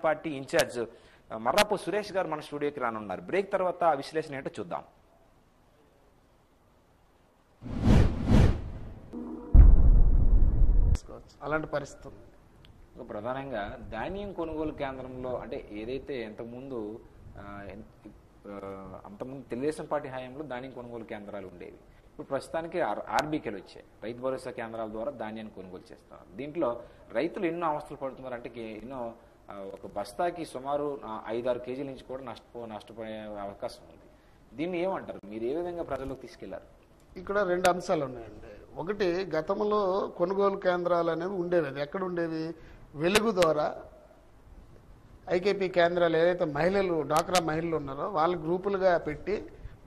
Party incharge Marrapu Suresh గారు మన స్టూడియోకి రానున్నారు. బ్రేక్ తర్వాత ఆ విశ్లేషణ ఏంటో చూద్దాం. అలాంటి పరిస్థితులు ప్రధానంగా ధాన్యం కొనుగోలు కేంద్రంలో అంటే ఏదైతే అంతకుముందు తెలుగుదేశం పార్టీ హయాంలో ధాన్యం కొనుగోలు కేంద్రాలు ఉండేవి. ఇప్పుడు ప్రస్తుతానికి ఆర్బీకేలు వచ్చాయి. రైతు భరోసా కేంద్రాల ద్వారా ధాన్యాన్ని కొనుగోలు చేస్తున్నారు. దీంట్లో రైతులు ఎన్నో అవస్థలు పడుతున్నారు. అంటే ఎన్నో ఒక బస్తాకి సుమారు 5-6 కేజీల నుంచి కూడా నష్టపోయే అవకాశం ఉంది. దీన్ని ఏమంటారు? మీరు ఏ విధంగా ప్రజలకు తీసుకెళ్లారు? ఇక్కడ 2 అంశాలు ఉన్నాయండి. ఒకటి, గతంలో కొనుగోలు కేంద్రాలు అనేవి ఉండేవి. అది ఎక్కడ ఉండేవి? వెలుగు ద్వారా ఐకేపీ కేంద్రాలు ఏదైతే మహిళలు డ్వాక్రా మహిళలు ఉన్నారో వాళ్ళ గ్రూపులుగా పెట్టి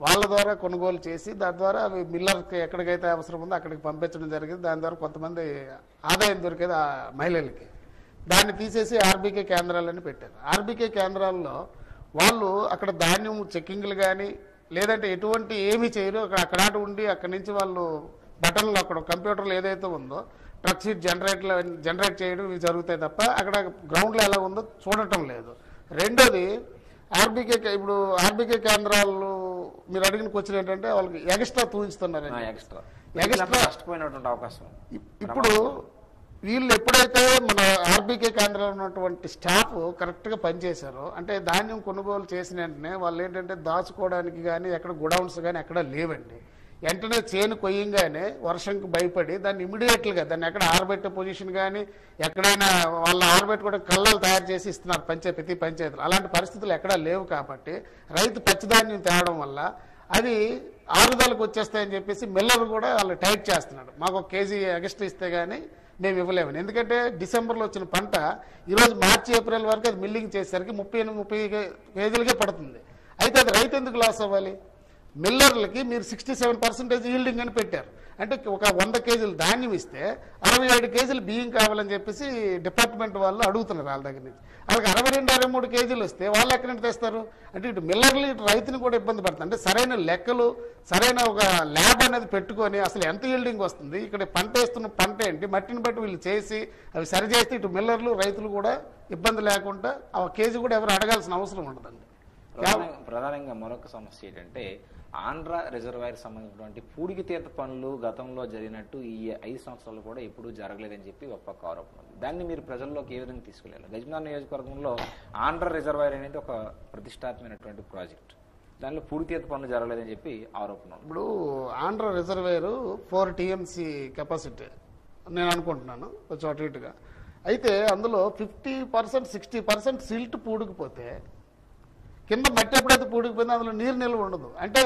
వాళ్ళ ద్వారా కొనుగోలు చేసి దాని ద్వారా అవి మిల్లర్కి ఎక్కడికైతే అవసరం ఉందో అక్కడికి పంపించడం జరిగింది. దాని ద్వారా కొంతమంది ఆదాయం దొరికేది ఆ మహిళలకి. దాన్ని తీసేసి ఆర్బీకే కేంద్రాలని పెట్టారు. ఆర్బీకే కేంద్రాల్లో వాళ్ళు అక్కడ ధాన్యం చెక్కింగ్లు కానీ లేదంటే ఎటువంటి ఏమీ చేయరు. అక్కడ ఉండి అక్కడి నుంచి వాళ్ళు బటన్లు అక్కడ కంప్యూటర్లు ఏదైతే ఉందో ట్రక్ షీట్ జనరేట్ చేయడం ఇవి జరుగుతాయి తప్ప అక్కడ గ్రౌండ్లో ఎలా ఉందో చూడటం లేదు. రెండోది, ఇప్పుడు ఆర్బీకే కేంద్రాలు మీరు అడిగిన క్వశ్చన్ ఏంటంటే వాళ్ళకి ఎక్స్ట్రా తూంచుతున్నారు. అవకాశం ఇప్పుడు వీళ్ళు ఎప్పుడైతే మన ఆర్బీకే కేంద్రంలో ఉన్నటువంటి స్టాఫ్ కరెక్ట్గా పనిచేశారో అంటే ధాన్యం కొనుగోలు చేసిన వెంటనే వాళ్ళు ఏంటంటే దాచుకోవడానికి కానీ ఎక్కడ గోడౌన్స్ కానీ ఎక్కడ లేవండి. వెంటనే చేను కొయ్యంగానే వర్షంకి భయపడి దాన్ని ఇమీడియట్గా దాన్ని ఎక్కడ ఆరబెట్టే పొజిషన్ కానీ ఎక్కడైనా వాళ్ళ ఆరబెట్టుకోవడం కళ్ళలు తయారు చేసి ఇస్తున్నారు ప్రతి పంచాయతీలు. అలాంటి పరిస్థితులు ఎక్కడా లేవు కాబట్టి రైతు పచ్చిధాన్యం తేవడం వల్ల అది ఆరుదలకు వచ్చేస్తాయని చెప్పేసి మిల్లర్ కూడా వాళ్ళు టైట్ చేస్తున్నాడు. మాకు 1 కేజీ ఎక్స్ట్రా ఇస్తే కానీ మేము ఇవ్వలేమని. ఎందుకంటే డిసెంబర్లో వచ్చిన పంట ఈరోజు మార్చి ఏప్రిల్ వరకు అది మిల్లింగ్ చేసేసరికి 30 కేజీలకే పడుతుంది. అయితే అది రైతు ఎందుకు లాస్ అవ్వాలి? మిల్లర్లకి మీరు 67% ఈల్డింగ్ అని పెట్టారు. అంటే ఒక 100 కేజీలు ధాన్యం ఇస్తే 67 కేజీలు బియ్యం కావాలని చెప్పేసి డిపార్ట్మెంట్ వాళ్ళు అడుగుతున్నారు వాళ్ళ దగ్గర నుంచి. వాళ్ళకి 62-63 కేజీలు వస్తే వాళ్ళు ఎక్కడి నుంచి తెస్తారు? అంటే ఇటు మిల్లర్లు ఇటు రైతుని కూడా ఇబ్బంది పడుతుంది. అంటే సరైన లెక్కలు సరైన ఒక ల్యాబ్ అనేది పెట్టుకొని అసలు ఎంత ఈల్డింగ్ వస్తుంది, ఇక్కడ పంట వేస్తున్న పంట ఏంటి, మట్టిని బట్టి వీళ్ళు చేసి అవి సరిచేస్తే ఇటు మిల్లర్లు రైతులు కూడా ఇబ్బంది లేకుండా ఆ కేజీ కూడా ఎవరు అడగాల్సిన అవసరం ఉండదండి. ప్రధానంగా మరొక సమస్య ఏంటంటే ఆంధ్ర రిజర్వాయర్ సంబంధించినటువంటి పూడికి తీత పనులు గతంలో జరిగినట్టు ఈ 5 సంవత్సరాలు కూడా ఎప్పుడూ జరగలేదని చెప్పి ఒక ఆరోపణ ఉంది. దాన్ని మీరు ప్రజల్లోకి ఏ విధంగా తీసుకెళ్ళాలి? గజమాల నియోజకవర్గంలో ఆంధ్ర రిజర్వాయర్ అనేది ఒక ప్రతిష్టాత్మకమైనటువంటి ప్రాజెక్ట్. దానిలో పూడికి తీత పనులు జరగలేదని చెప్పి ఆరోపణ. ఇప్పుడు ఆంధ్ర రిజర్వాయర్ 4 TMC కెపాసిటీ నేను అనుకుంటున్నాను కొంచెం అటు ఇటుగా. అయితే అందులో 50% 60% సిల్ట్ పూడికిపోతే కింద మట్టి ఎప్పుడైతే పూడికిపోయిందో అందులో నీరు నిల్వ ఉండదు. అంటే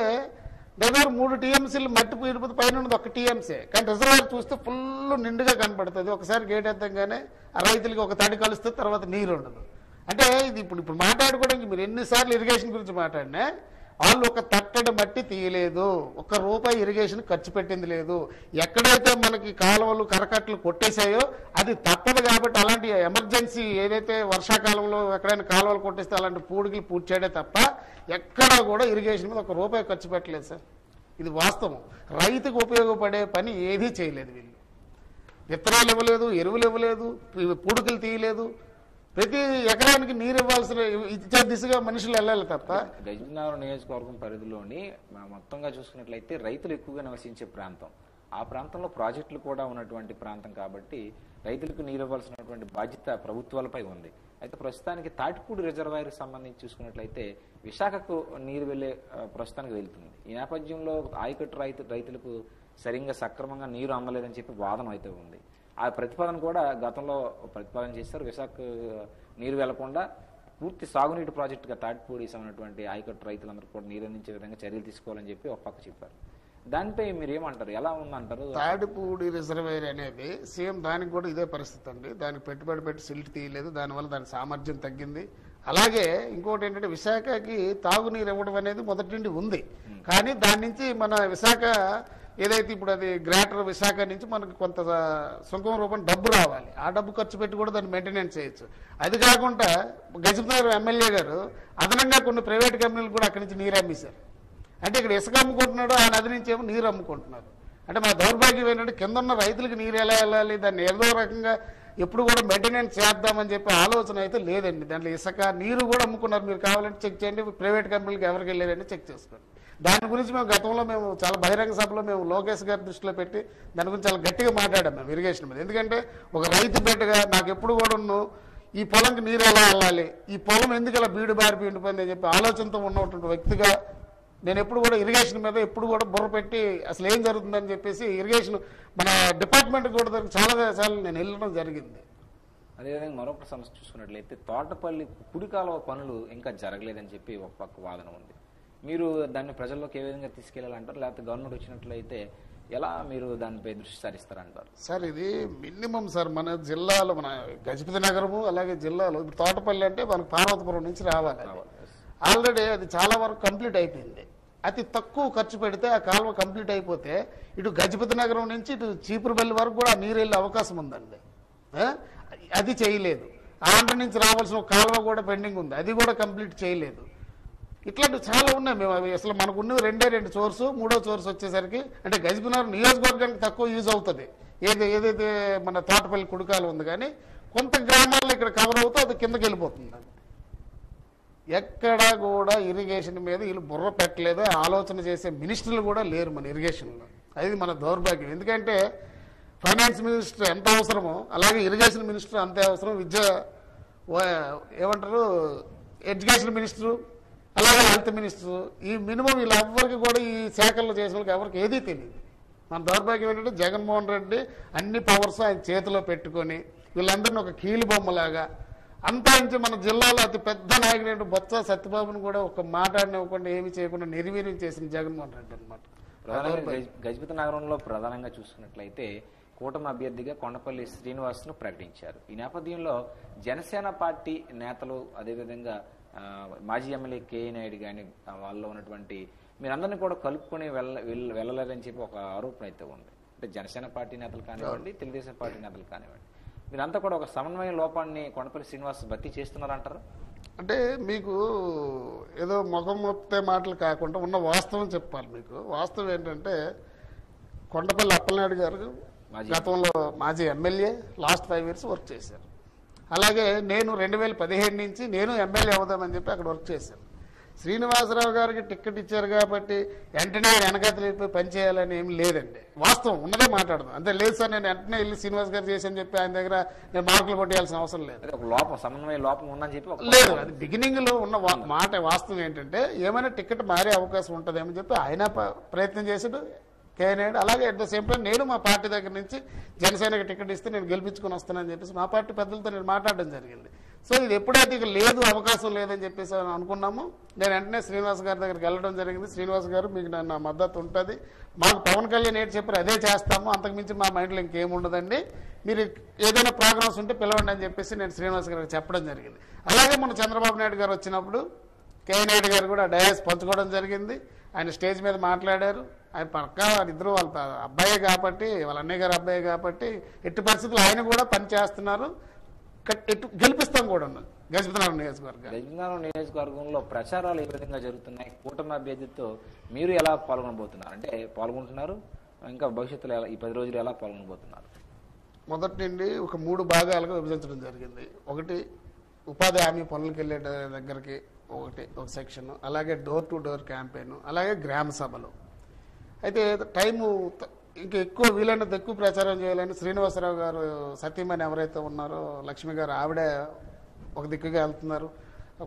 దగ్గర 3 TMCలు మట్టి పూడిపోతే పైన ఉన్నది 1 TMC. కానీ రిజర్వాయర్ చూస్తే ఫుల్ నిండుగా కనపడుతుంది. ఒకసారి గేట్ ఎత్తంగానే ఆ రైతులకి ఒక తడి కలుస్తే తర్వాత నీరు ఉండదు. అంటే ఇది ఇప్పుడు మాట్లాడుకోవడానికి మీరు ఎన్నిసార్లు ఇరిగేషన్ గురించి మాట్లాడినా వాళ్ళు ఒక తట్టడి మట్టి తీయలేదు, 1 రూపాయి ఇరిగేషన్ ఖర్చు పెట్టింది లేదు. ఎక్కడైతే మనకి కాలువలు కరకట్లు కొట్టేశాయో అది తప్పదు కాబట్టి అలాంటి ఎమర్జెన్సీ ఏదైతే వర్షాకాలంలో ఎక్కడైనా కాలువలు కొట్టేస్తే అలాంటి పూడికలు పూర్తి చేయడే తప్ప ఎక్కడా కూడా ఇరిగేషన్ మీద 1 రూపాయి ఖర్చు పెట్టలేదు సార్. ఇది వాస్తవం. రైతుకు ఉపయోగపడే పని ఏదీ చేయలేదు వీళ్ళు. విత్తనాలు ఇవ్వలేదు, ఎరువులు ఇవ్వలేదు, పూడికలు తీయలేదు. ప్రతి ఎకరానికి నీరు ఇవ్వాల్సిన ఇచ్చే దిశగా మనుషులు వెళ్ళాలి తప్ప. గజనగరం నియోజకవర్గం పరిధిలోని మొత్తంగా చూసుకున్నట్లయితే రైతులు ఎక్కువగా నివసించే ప్రాంతం. ఆ ప్రాంతంలో ప్రాజెక్టులు కూడా ఉన్నటువంటి ప్రాంతం కాబట్టి రైతులకు నీరు ఇవ్వాల్సినటువంటి బాధ్యత ప్రభుత్వాలపై ఉంది. అయితే ప్రస్తుతానికి తాటిపూడి రిజర్వాయర్ సంబంధించి చూసుకున్నట్లయితే విశాఖకు నీరు వెళ్లే ప్రస్తుతానికి వెళ్తుంది. ఈ నేపథ్యంలో ఆయకట్టు రైతులకు సరిగ్గా సక్రమంగా నీరు అందలేదని చెప్పి వాదన అయితే ఉంది. ఆ ప్రతిపాదన కూడా గతంలో ప్రతిపాదన చేశారు. విశాఖ నీరు వెళ్లకుండా పూర్తి సాగునీటి ప్రాజెక్టుగా తాటిపూడి ఉన్నటువంటి ఆయకట్టు రైతులందరూ కూడా నీరు అందించే విధంగా చర్యలు తీసుకోవాలని చెప్పి ఒక పక్క చెప్పారు. దానిపై మీరు ఏమంటారు? ఎలా ఉందంటారు? తాటిపూడి రిజర్వాయర్ అనేది సేమ్ దానికి కూడా ఇదే పరిస్థితి అండి. దానికి పెట్టుబడి పెట్టి సిల్ట్ తీయలేదు, దానివల్ల దాని సామర్థ్యం తగ్గింది. అలాగే ఇంకోటి ఏంటంటే విశాఖకి తాగునీరు ఇవ్వడం అనేది మొదటి నుండి ఉంది. కానీ దాని నుంచి మన విశాఖ ఏదైతే ఇప్పుడు అది గ్రేటర్ విశాఖ నుంచి మనకు కొంత సుంకం రూపంలో డబ్బు రావాలి. ఆ డబ్బు ఖర్చు పెట్టి కూడా దాన్ని మెయింటెనెన్స్ చేయొచ్చు. అది కాకుండా గజపతినగర్ ఎమ్మెల్యే గారు అదనంగా కొన్ని ప్రైవేట్ కంపెనీలు కూడా అక్కడి నుంచి నీరు అమ్మేశారు. అంటే ఇక్కడ ఇసుక అమ్ముకుంటున్నాడు, ఆ నది నుంచి ఏమో నీరు అమ్ముకుంటున్నారు. అంటే మా దౌర్భాగ్యం ఏంటంటే కింద ఉన్న రైతులకు నీరు ఎలా వెళ్ళాలి, దాన్ని ఏదో రకంగా ఎప్పుడు కూడా మెయింటెనెన్స్ చేద్దామని చెప్పి ఆలోచన అయితే లేదండి. దాంట్లో ఇసుక నీరు కూడా అమ్ముకున్నారు. మీరు కావాలంటే చెక్ చేయండి, ప్రైవేట్ కంపెనీలకు ఎవరికి వెళ్ళారంటే చెక్ చేసుకోండి. దాని గురించి మేము గతంలో మేము చాలా బహిరంగ సభలో మేము లోకేష్ గారి దృష్టిలో పెట్టి దాని గురించి చాలా గట్టిగా మాట్లాడాం మేము ఇరిగేషన్ మీద. ఎందుకంటే ఒక రైతు బిడ్డగా నాకు ఎప్పుడు కూడా ఈ పొలంకి నీరు ఎలా వెళ్ళాలి, ఈ పొలం ఎందుకు ఇలా బీడు బారిపి ఉండిపోయింది అని చెప్పి ఆలోచనతో ఉన్నటువంటి వ్యక్తిగా నేను ఎప్పుడు కూడా ఇరిగేషన్ మీద ఎప్పుడు కూడా బుర్ర పెట్టి అసలు ఏం జరుగుతుందని చెప్పేసి ఇరిగేషన్ మన డిపార్ట్మెంట్ కూడా చాలా సార్లు నేను వెళ్ళడం జరిగింది. అదేవిధంగా మరొక సమస్య చూసుకున్నట్లయితే తోటపల్లి కుడి కాలువ పనులు ఇంకా జరగలేదని చెప్పి ఒక పక్క వాదన ఉంది. మీరు దాన్ని ప్రజల్లోకి ఏ విధంగా తీసుకెళ్లాలంటారు, లేకపోతే గవర్నమెంట్ వచ్చినట్లయితే ఎలా మీరు దానిపై దృష్టి సారిస్తారంటారు? సార్ ఇది మినిమం సార్ మన జిల్లాలో మన గజపతి నగరము అలాగే జిల్లాలో ఇప్పుడు తోటపల్లి అంటే మనకు పార్వతపురం నుంచి రావాలి. ఆల్రెడీ అది చాలా వరకు కంప్లీట్ అయిపోయింది. అతి తక్కువ ఖర్చు పెడితే ఆ కాలువ కంప్లీట్ అయిపోతే ఇటు గజపతి నగరం నుంచి ఇటు చీపురుపల్లి వరకు కూడా నీరు వెళ్ళే అవకాశం ఉందండి. అది చేయలేదు. ఆంధ్ర నుంచి రావాల్సిన కాలువ కూడా పెండింగ్ ఉంది, అది కూడా కంప్లీట్ చేయలేదు. ఇట్లాంటివి చాలా ఉన్నాయి. మేము అవి అసలు మనకు ఉన్నవి రెండు సోర్సు, మూడో సోర్స్ వచ్చేసరికి అంటే గజపతినగరం నియోజకవర్గానికి తక్కువ యూజ్ అవుతుంది ఏదైతే మన తోటపల్లి కుడికాలు ఉంది. కానీ కొంత గ్రామాల్లో ఇక్కడ కవర్ అవుతూ అది కిందకి వెళ్ళిపోతుంది. ఎక్కడా కూడా ఇరిగేషన్ మీద వీళ్ళు బుర్ర పెట్టలేదు, ఆలోచన చేసే మినిస్టర్లు కూడా లేరు మన ఇరిగేషన్లో. అది మన దౌర్భాగ్యం. ఎందుకంటే ఫైనాన్స్ మినిస్టర్ ఎంత అవసరమో అలాగే ఇరిగేషన్ మినిస్టర్ అంతే అవసరం, ఎడ్యుకేషన్ మినిస్టరు అలాగే హెల్త్ మినిస్టరు, ఈ మినిమం వీళ్ళెవ్వరికి కూడా ఈ శాఖల్లో చేసిన వాళ్ళకి ఎవరికి ఏదీ తెలియదు. మన దౌర్భాగ్యం ఏంటంటే జగన్మోహన్ రెడ్డి అన్ని పవర్స్ ఆయన చేతిలో పెట్టుకొని వీళ్ళందరినీ ఒక కీలు బొమ్మలాగా అంతరించి మన జిల్లాలో అతి పెద్ద నాయకుడు బొత్స సత్యబాబును కూడా ఒక మాట్లాడినివ్వకుండా ఏమి చేయకుండా నిర్వీర్యం చేసిన జగన్మోహన్ రెడ్డి అనమాట. గజపతి నగరంలో ప్రధానంగా చూసుకున్నట్లయితే కూటమి అభ్యర్థిగా కొండపల్లి శ్రీనివాస్ను ప్రకటించారు. ఈ నేపథ్యంలో జనసేన పార్టీ నేతలు అదేవిధంగా మాజీ ఎమ్మెల్యే కేఏ నాయుడు కానీ వాళ్ళలో ఉన్నటువంటి మీరందరినీ కూడా కలుపుకొని వెళ్ళలేదని చెప్పి ఒక ఆరోపణ అయితే ఉంది. అంటే జనసేన పార్టీ నేతలు కానివ్వండి, తెలుగుదేశం పార్టీ నేతలు కానివ్వండి, మీరంతా కూడా ఒక సమన్వయ లోపాన్ని కొండపల్లి శ్రీనివాస్ భర్తీ చేస్తున్నారంటారు. అంటే మీకు ఏదో ముఖం మొత్తే మాటలు కాకుండా ఉన్న వాస్తవం చెప్పాలి. మీకు వాస్తవం ఏంటంటే కొండపల్లి అప్పలనాయుడు గారు గతంలో మాజీ ఎమ్మెల్యే, లాస్ట్ 5 years వర్క్ చేశారు. అలాగే నేను 2017 నుంచి నేను ఎమ్మెల్యే అవుదామని చెప్పి అక్కడ వర్క్ చేశాను. శ్రీనివాసరావు గారికి టికెట్ ఇచ్చారు కాబట్టి వెంటనే వెనకాతలు వెళ్ళిపోయి పనిచేయాలని ఏమి లేదండి. వాస్తవం ఉన్నదే మాట్లాడదాం. అంతే లేదు సార్ నేను వెంటనే వెళ్ళి శ్రీనివాస్ గారు చేసని చెప్పి ఆయన దగ్గర నేను మార్కులు కొట్టేయాల్సిన అవసరం లేదు. ఒక లోపం, సమన్వయ లోపం ఉందని చెప్పి లేదు. అది బిగినింగ్ లో ఉన్న మాట. వాస్తవం ఏంటంటే ఏమైనా టికెట్ మారే అవకాశం ఉంటుందేమని చెప్పి ఆయన ప్రయత్నం చేసాడు కేఏ నాయుడు. అలాగే అట్ ద సేమ్ టైం నేను మా పార్టీ దగ్గర నుంచి జనసేనకి టికెట్ ఇస్తే నేను గెలిపించుకొని వస్తానని చెప్పేసి మా పార్టీ పెద్దలతో నేను మాట్లాడడం జరిగింది. సో ఇది ఎప్పుడైతే ఇక లేదు, అవకాశం లేదని చెప్పేసి అనుకున్నాము, నేను వెంటనే శ్రీనివాస్ గారి దగ్గరికి వెళ్ళడం జరిగింది. శ్రీనివాస్ గారు మీకు నా మద్దతు ఉంటుంది, మాకు పవన్ కళ్యాణ్ ఏంటి చెప్పారు అదే చేస్తాము, అంతకుమించి మా మైండ్లో ఇంకేముండదండి, మీరు ఏదైనా ప్రోగ్రామ్స్ ఉంటే పిలవండి అని చెప్పేసి నేను శ్రీనివాస్ గారికి చెప్పడం జరిగింది. అలాగే మన చంద్రబాబు నాయుడు గారు వచ్చినప్పుడు కేఏ నాయుడు గారు కూడా డయాస్ పంచుకోవడం జరిగింది. ఆయన స్టేజ్ మీద మాట్లాడారు. ఆయన పక్కా ఇద్దరు వాళ్ళ అబ్బాయే కాబట్టి, వాళ్ళ అన్నయ్య గారు అబ్బాయే కాబట్టి ఎట్టి పరిస్థితులు ఆయన కూడా పని చేస్తున్నారు, గెలిపిస్తాం కూడా ఉన్నది గజపతినగరం నియోజకవర్గం. గజపతినగరం నియోజకవర్గంలో ప్రచారాలు ఏ విధంగా జరుగుతున్నాయి? కూటమి అభ్యర్థితో మీరు ఎలా పాల్గొనబోతున్నారు? అంటే పాల్గొంటున్నారు, ఇంకా భవిష్యత్తులో ఈ 10 రోజులు ఎలా పాల్గొనబోతున్నారు? మొదటి నుండి ఒక 3 భాగాలుగా విభజించడం జరిగింది. ఒకటి ఉపాధి హామీ పనులకు వెళ్ళే దగ్గరికి ఒక సెక్షన్, అలాగే డోర్ టు డోర్ క్యాంపెయిన్, అలాగే గ్రామ సభలు. అయితే టైము ఇంకా ఎక్కువ వీలైనంత ఎక్కువ ప్రచారం చేయాలని శ్రీనివాసరావు గారు సతీమణి ఎవరైతే ఉన్నారో లక్ష్మి గారు ఆవిడ ఒక దిక్కుగా వెళ్తున్నారు,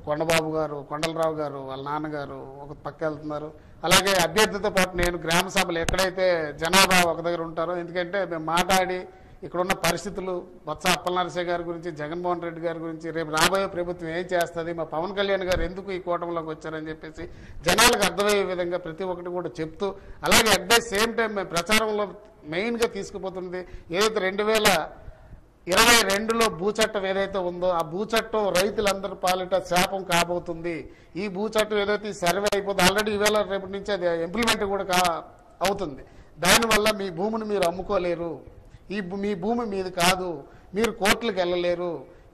కొండబాబు గారు కొండలరావు గారు వాళ్ళ నాన్నగారు ఒక పక్క వెళ్తున్నారు. అలాగే అభ్యర్థితో పాటు నేను గ్రామ సభలు ఎక్కడైతే జనాభా ఒక దగ్గర ఉంటారో, ఎందుకంటే మేము మాట్లాడి ఇక్కడున్న పరిస్థితులు బొత్స అప్పలనరసయ్య గారి గురించి, జగన్మోహన్ రెడ్డి గారి గురించి, రేపు రాబోయే ప్రభుత్వం ఏం చేస్తుంది, మా పవన్ కళ్యాణ్ గారు ఎందుకు ఈ కూటమిలోకి వచ్చారని చెప్పేసి జనాలకు అర్థమయ్యే విధంగా ప్రతి ఒక్కటి కూడా చెప్తూ, అలాగే అట్ ద సేమ్ టైం మేము ప్రచారంలో మెయిన్గా తీసుకుపోతుంది ఏదైతే 2022లో భూచట్టం ఏదైతే ఉందో ఆ భూచట్టం రైతులందరి పాలిట శాపం కాబోతుంది. ఈ భూచట్టం ఏదైతే సర్వే అయిపోతుంది, ఆల్రెడీ ఈవేళ రేపటి నుంచి అది ఇంప్లిమెంట్ కూడా అవుతుంది. దానివల్ల మీ భూమిని మీరు అమ్ముకోలేరు, మీ భూమి మీది కాదు, మీరు కోర్టులకు వెళ్ళలేరు,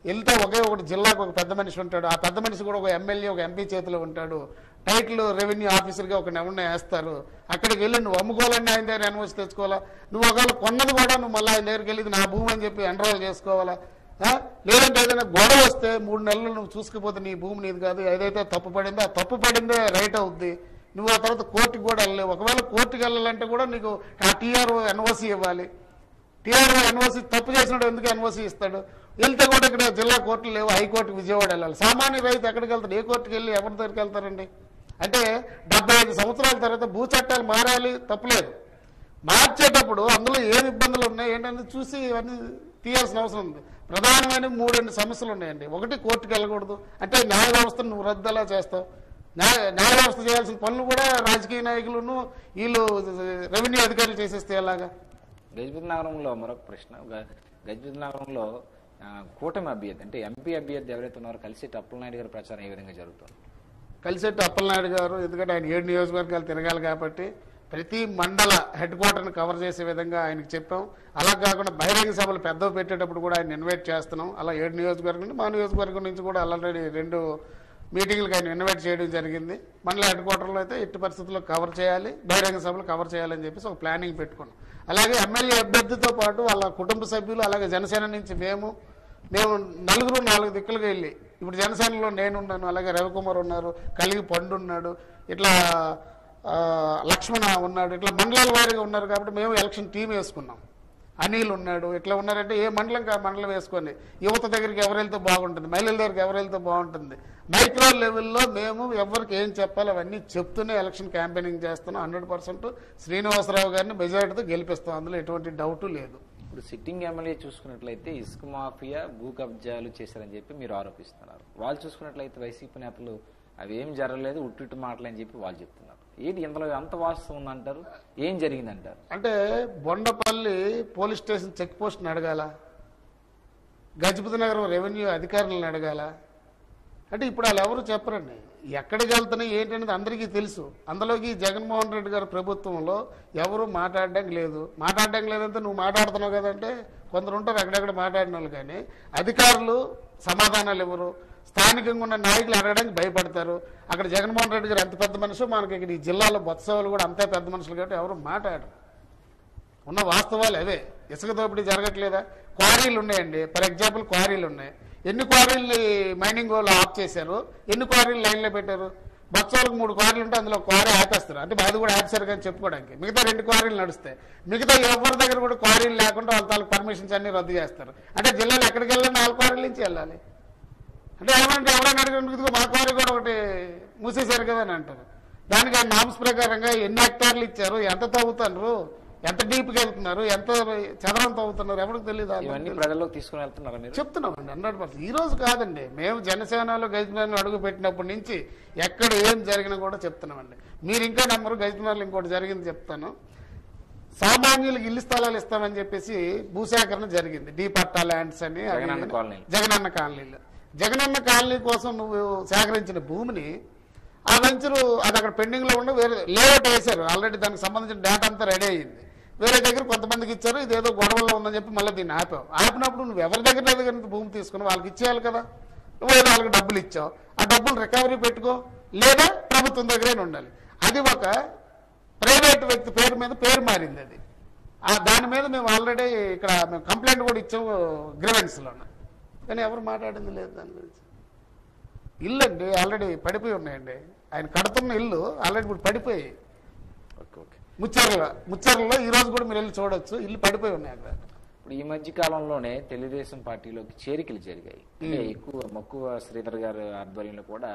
వెళ్తే ఒకే ఒకటి జిల్లాకు ఒక పెద్ద మనిషి ఉంటాడు, ఆ పెద్ద మనిషి కూడా ఒక ఎమ్మెల్యే ఒక ఎంపీ చేతిలో ఉంటాడు, టైటిల్ రెవెన్యూ ఆఫీసర్గా ఒక ఎవరిని వేస్తారు. అక్కడికి వెళ్ళి నువ్వు అమ్ముకోవాలని ఆయన దగ్గర ఎన్ఓసి తెచ్చుకోవాలా, నువ్వు ఒకవేళ కొన్నది కూడా నువ్వు మళ్ళీ ఆయన దగ్గరికి వెళ్ళి నా భూమి అని చెప్పి ఎన్రోల్ చేసుకోవాలా. లేదంటే ఏదైనా గొడవ వస్తే 3 నెలలు నువ్వు చూసుకుపోతే నీ భూమి నీది కాదు, ఏదైతే తప్పు పడిందో ఆ తప్పు పడిందే రైట్ అవుద్ది. నువ్వు ఆ తర్వాత కోర్టుకి కూడా వెళ్ళలేవు. ఒకవేళ కోర్టుకి వెళ్ళాలంటే కూడా నీకు ఆ టీఆర్ఓ ఎన్ఓసి ఇవ్వాలి. టీఆర్ఓ ఎన్ఓసి తప్పు చేసినాడు ఎందుకు ఎన్ఓసి ఇస్తాడు? వెళ్తే కూడా ఇక్కడ జిల్లా కోర్టులు లేవు, హైకోర్టుకి విజయవాడ వెళ్ళాలి. సామాన్య రైతు ఎక్కడికి వెళ్తాడు? ఏ కోర్టుకి వెళ్ళి ఎవరి దగ్గరికి వెళ్తారండి? అంటే 75 సంవత్సరాల తర్వాత భూ చట్టాలు మారాలి, తప్పులేదు. మార్చేటప్పుడు అందులో ఏమి ఇబ్బందులు ఉన్నాయి ఏంటనేది చూసి ఇవన్నీ తీయాల్సిన అవసరం ఉంది. ప్రధానమైన 3 సమస్యలు ఉన్నాయండి. ఒకటి, కోర్టుకి వెళ్ళకూడదు. అంటే న్యాయ వ్యవస్థను నువ్వు రద్దు ఎలా చేస్తావు? న్యాయ వ్యవస్థ చేయాల్సిన పనులు కూడా రాజకీయ నాయకులను వీళ్ళు రెవెన్యూ అధికారులు చేసేస్తే ఎలాగా? గజపతి నగరంలో మరొక ప్రశ్న. గజపతి నగరంలో కూటమి అభ్యర్థి అంటే ఎంపీ అభ్యర్థి ఎవరైతే ఉన్నారో కలిసేటి అప్పలనాయుడు గారి ప్రచారం ఏ విధంగా జరుగుతుంది? కలిసేటి అప్పలనాయుడు గారు ఎందుకంటే ఆయన 7 నియోజకవర్గాలు తిరగాలి కాబట్టి ప్రతి మండల హెడ్ క్వార్టర్ని కవర్ చేసే విధంగా ఆయనకు చెప్పాం. అలా కాకుండా బహిరంగ సభలు పెద్దవి పెట్టేటప్పుడు కూడా ఆయన ఇన్వైట్ చేస్తున్నాం. అలా 7 నియోజకవర్గం నుండి మా నియోజకవర్గం నుంచి కూడా ఆల్రెడీ 2 మీటింగ్లకు ఆయన ఇన్వైట్ చేయడం జరిగింది. మండల హెడ్ క్వార్టర్లో అయితే ఎట్టి పరిస్థితుల్లో కవర్ చేయాలి, బహిరంగ సభలు కవర్ చేయాలని చెప్పేసి ఒక ప్లానింగ్ పెట్టుకున్నాం. అలాగే ఎమ్మెల్యే అభ్యర్థితో పాటు వాళ్ళ కుటుంబ సభ్యులు, అలాగే జనసేన నుంచి మేము 4 దిక్కులుగా వెళ్ళి, ఇప్పుడు జనసేనలో నేనున్నాను, అలాగే రవికుమార్ ఉన్నారు, కలిగి పండు ఉన్నాడు, ఇట్లా లక్ష్మణ ఉన్నాడు, ఇట్లా మండలాల వారీగా ఉన్నారు కాబట్టి మేము ఎలక్షన్ టీం వేసుకున్నాం. అనిల్ ఉన్నాడు, ఇట్లా ఉన్నారంటే ఏ మండలం మండలం వేసుకొని యువత దగ్గరికి ఎవరు వెళ్తే బాగుంటుంది, మహిళల దగ్గరికి ఎవరు వెళ్తే బాగుంటుంది, మైక్రో లెవెల్లో మేము ఎవరికి ఏం చెప్పాలి అవన్నీ చెప్తూనే ఎలక్షన్ క్యాంపెయినింగ్ చేస్తున్నాం. 100% శ్రీనివాసరావు గారిని మెజారిటీతో గెలిపిస్తాం, అందులో ఎటువంటి డౌటు లేదు. ఇప్పుడు సిట్టింగ్ ఎమ్మెల్యే చూసుకున్నట్లయితే ఇసుక మాఫియా, భూ కబ్జాలు చేశారని చెప్పి మీరు ఆరోపిస్తున్నారు. వాళ్ళు చూసుకున్నట్లయితే వైసీపీ నేతలు అవి ఏం జరగలేదు, ఉట్టిట్టు మాటలని చెప్పి వాళ్ళు చెప్తున్నారు. ఏంటి ఇందులో అంత వాస్తవం ఉందంటారు? ఏం జరిగిందంటారు? అంటే బొండపల్లి పోలీస్ స్టేషన్ చెక్ పోస్ట్ని అడగాల, గజపతి నగరం రెవెన్యూ అధికారులను అడగాల. అంటే ఇప్పుడు వాళ్ళు ఎవరు చెప్పరండి. ఎక్కడికి వెళ్తున్నాయి ఏంటనేది అందరికీ తెలుసు. అందులోకి జగన్మోహన్ రెడ్డి గారి ప్రభుత్వంలో ఎవరు మాట్లాడడానికి లేదు. మాట్లాడడానికి లేదంటే నువ్వు మాట్లాడుతున్నావు కదంటే కొందరు ఉంటారు అక్కడెక్కడ మాట్లాడిన వాళ్ళు, కానీ అధికారులు సమాధానాలు ఇవ్వరు. స్థానికంగా ఉన్న నాయకులు అడగడానికి భయపడతారు. అక్కడ జగన్మోహన్ రెడ్డి గారు ఎంత పెద్ద మనిషి, మనకి ఇక్కడ ఈ జిల్లాలో బొత్సవాళ్ళు కూడా అంతే పెద్ద మనుషులు కాబట్టి ఎవరు మాట్లాడరు. ఉన్న వాస్తవాలు అవే. ఇసుక దోపిడీ జరగట్లేదా? క్వారీలు ఉన్నాయండి. ఫర్ ఎగ్జాంపుల్ క్వారీలు ఉన్నాయి. ఎన్ని క్వారీలు మైనింగ్ వాళ్ళు ఆఫ్ చేశారు, ఎన్ని క్వారీలు లైన్లో పెట్టారు? బొత్సవాళ్ళకి 3 క్వారీలు ఉంటే అందులో క్వారీ ఆపేస్తారు, అంటే అది కూడా ఆపేశారు కానీ చెప్పుకోవడానికి. మిగతా 2 క్వారీలు నడుస్తాయి. మిగతా ఎవరి దగ్గర కూడా క్వారీలు లేకుండా వాళ్ళ తాలూకు పర్మిషన్స్ అన్ని రద్దు చేస్తారు. అంటే జిల్లాలో ఎక్కడికి వెళ్ళాలి? 4 క్వారీల నుంచి వెళ్ళాలి. అంటే ఏమంటే ఎవరైనా అడిగినందుకు మా క్వారీ కూడా ఒకటి మూసేశారు కదా అని అంటారు. దానికి ఆ నామ్స్ ప్రకారంగా ఎన్ని హెక్టార్లు ఇచ్చారు, ఎంత తవ్వుతున్నారు, ఎంత డీప్గా వెళ్తున్నారు, ఎంత చదరం తవ్వుతున్నారు ఎవరికి తెలియదు. ఇవన్నీ ప్రజల్లోకి తీసుకుని వెళ్తున్నారా మీరు? చెప్తున్నామండి 100%. ఈ రోజు కాదండి, మేము జనసేనలో గజపతినగరంలో అడుగు పెట్టినప్పటి నుంచి ఎక్కడ ఏం జరిగినా కూడా చెప్తున్నామండి. మీరు ఇంకా నమ్మరు. గజపతినగరంలో ఇంకోటి జరిగింది చెప్తాను. సామాన్యులకు ఇల్లు స్థలాలు ఇస్తామని చెప్పేసి భూసేకరణ జరిగింది. డీ పట్టా ల్యాండ్స్ అని జగనన్న కాలనీలు. జగనన్న కాలనీ కోసం నువ్వు సేకరించిన భూమిని ఆ వెంచరు అది అక్కడ పెండింగ్లో ఉండి వేరే లేఅవుట్ వేశారు. ఆల్రెడీ దానికి సంబంధించిన డేటా అంతా రెడీ అయ్యింది. వేరే దగ్గర కొంతమందికి ఇచ్చారు, ఇదేదో గొడవల్లో ఉందని చెప్పి మళ్ళీ దీన్ని ఆపావు. ఆపినప్పుడు నువ్వు ఎవరి దగ్గర భూమి తీసుకుని వాళ్ళకి ఇచ్చేయాలి కదా. నువ్వు ఏదో వాళ్ళకి డబ్బులు ఇచ్చావు, ఆ డబ్బులు రికవరీ పెట్టుకో, లేదా ప్రభుత్వం దగ్గరే ఉండాలి. అది ఒక ప్రైవేట్ వ్యక్తి పేరు మారింది. అది దాని మీద మేము ఆల్రెడీ ఇక్కడ మేము కంప్లైంట్ కూడా ఇచ్చాము గ్రీవెన్స్లోనే, కానీ ఎవరు మాట్లాడింది లేదు దాని గురించి. ఇల్లు అండి ఆల్రెడీ పడిపోయి ఉన్నాయండి. ఆయన కడుతున్న ఇల్లు ఆల్రెడీ ఇప్పుడు పడిపోయి ముచ్చర్లలో ఈ రోజు కూడా మీరు వెళ్ళి చూడొచ్చు, ఇల్లు పడిపోయి ఉన్నాయి అక్కడ. ఇప్పుడు ఈ మధ్య కాలంలోనే తెలుగుదేశం పార్టీలోకి చేరికలు జరిగాయి. అంటే మక్కువ శ్రీధర్ గారి ఆధ్వర్యంలో కూడా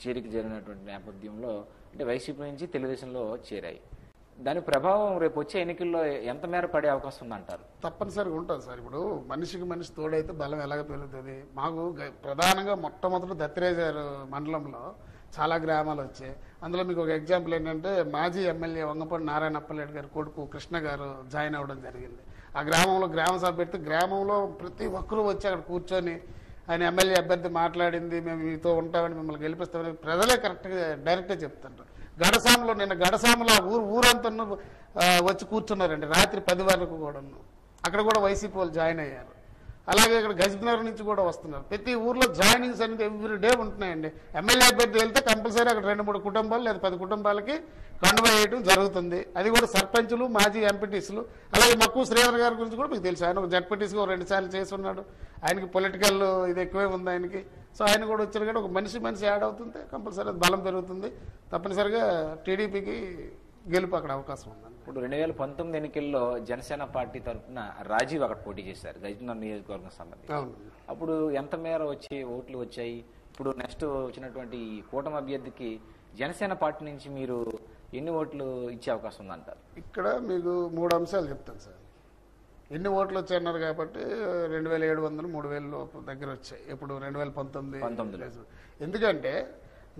చేరిక జరిగినటువంటి నేపథ్యంలో అంటే వైసీపీ నుంచి తెలుగుదేశంలో చేరాయి. దాని ప్రభావం రేపు వచ్చే ఎన్నికల్లో ఎంత మేర పడే అవకాశం ఉందంటారు? తప్పనిసరిగా ఉంటుంది సార్. ఇప్పుడు మనిషికి మనిషి తోడైతే బలం ఎలాగ పెరుగుతుంది. మాకు ప్రధానంగా మొట్టమొదటి దత్తిరేజారు మండలంలో చాలా గ్రామాలు వచ్చాయి. అందులో మీకు ఒక ఎగ్జాంపుల్ ఏంటంటే మాజీ ఎమ్మెల్యే వంగపూడి నారాయణ అప్పలరెడ్డి గారి కొడుకు కృష్ణ గారు జాయిన్ అవ్వడం జరిగింది. ఆ గ్రామంలో గ్రామ సభ పెడితే గ్రామంలో ప్రతి ఒక్కరూ వచ్చి అక్కడ కూర్చొని ఆయన ఎమ్మెల్యే అభ్యర్థి మాట్లాడింది, మేము మీతో ఉంటామని మిమ్మల్ని గెలిపిస్తామని ప్రజలే కరెక్ట్గా డైరెక్ట్గా చెప్తుంటారు. నిన్న గడసాములో ఊరంతా వచ్చి కూర్చున్నారండి రాత్రి 10 వరకు కూడా. అక్కడ కూడా వైసీపీ వాళ్ళు జాయిన్ అయ్యారు. అలాగే ఇక్కడ గజనగర్ నుంచి కూడా వస్తున్నారు. ప్రతి ఊర్లో జాయినింగ్స్ అనేది ఎవ్రీ డే ఉంటున్నాయండి. ఎమ్మెల్యే అభ్యర్థి వెళ్తే కంపల్సరీ అక్కడ 2-3 కుటుంబాలు లేదా 10 కుటుంబాలకి కండువా వేయడం జరుగుతుంది. అది కూడా సర్పంచులు, మాజీ ఎంపీటీసీలు. అలాగే మక్కువ శ్రీధర్ గారి గురించి కూడా మీకు తెలుసు. ఆయన ఒక జడ్పీటీసీగా 2 సార్లు చేసి ఉన్నాడు. ఆయనకి పొలిటికల్ ఇది ఎక్కువే ఉంది ఆయనకి. సో ఆయన కూడా వచ్చారు కాబట్టి ఒక మనిషి యాడ్ అవుతుంది, కంపల్సరీ బలం పెరుగుతుంది. తప్పనిసరిగా టీడీపీకి గెలుపు అక్కడ అవకాశం ఉందండి. ఇప్పుడు 2019 ఎన్నికల్లో జనసేన పార్టీ తరఫున రాజీవ్ అక్కడ పోటీ చేశారు గజనగర్ నియోజకవర్గం సంబంధించి. అప్పుడు ఎంత మేర ఓట్లు వచ్చాయి? ఇప్పుడు నెక్స్ట్ వచ్చినటువంటి కూటమి అభ్యర్థికి జనసేన పార్టీ నుంచి మీరు ఎన్ని ఓట్లు ఇచ్చే అవకాశం ఉందంటారు? ఇక్కడ మీకు 3 అంశాలు చెప్తాను సార్. ఎన్ని ఓట్లు వచ్చాయన్నారు కాబట్టి 2700, 3000 దగ్గర వచ్చాయి. ఇప్పుడు 2019. ఎందుకంటే